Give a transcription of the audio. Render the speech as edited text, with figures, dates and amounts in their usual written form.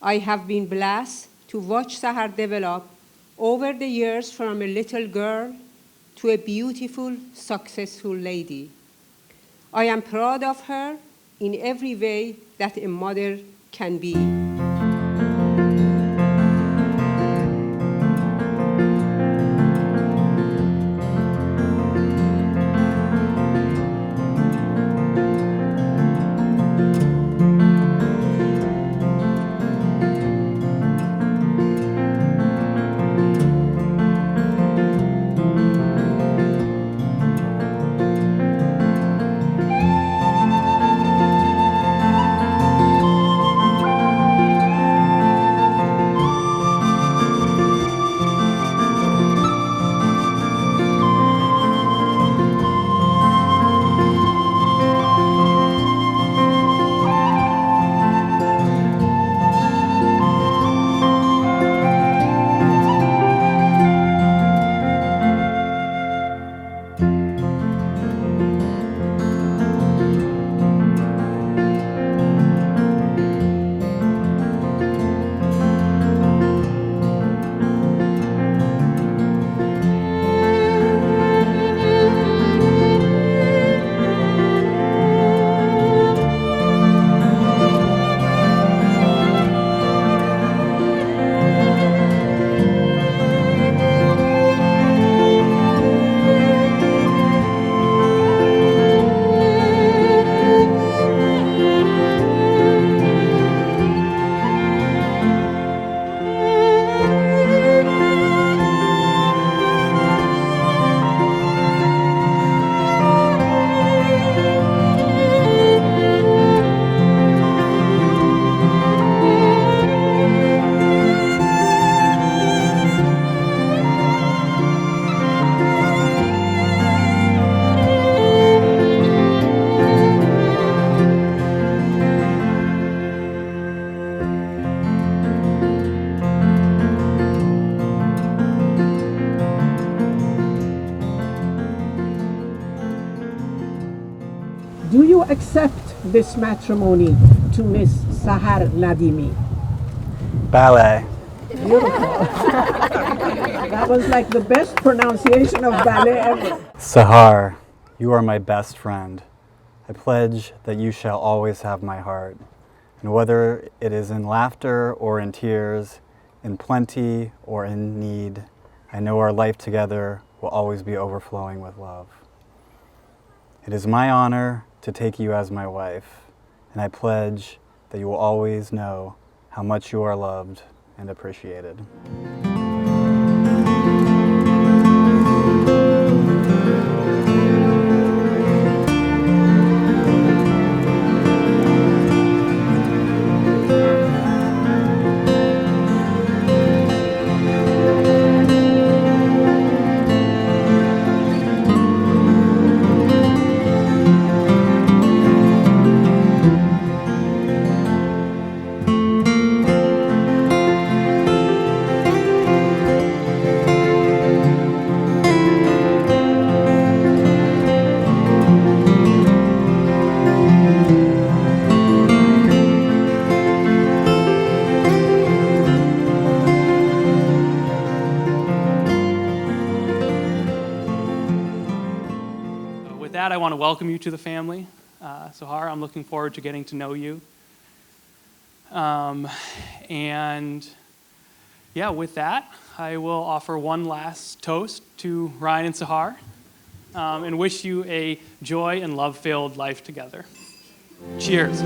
I have been blessed to watch Sahar develop over the years from a little girl to a beautiful, successful lady. I am proud of her in every way that a mother can be. Do you accept this matrimony to Miss Sahar Nadimi? Ballet. Beautiful. That was like the best pronunciation of ballet ever. Sahar, you are my best friend. I pledge that you shall always have my heart. And whether it is in laughter or in tears, in plenty or in need, I know our life together will always be overflowing with love. It is my honor to take you as my wife, and I pledge that you will always know how much you are loved and appreciated. With that, I want to welcome you to the family. Sahar, I'm looking forward to getting to know you. And yeah, with that, I will offer one last toast to Ryan and Sahar and wish you a joy and love-filled life together. Cheers.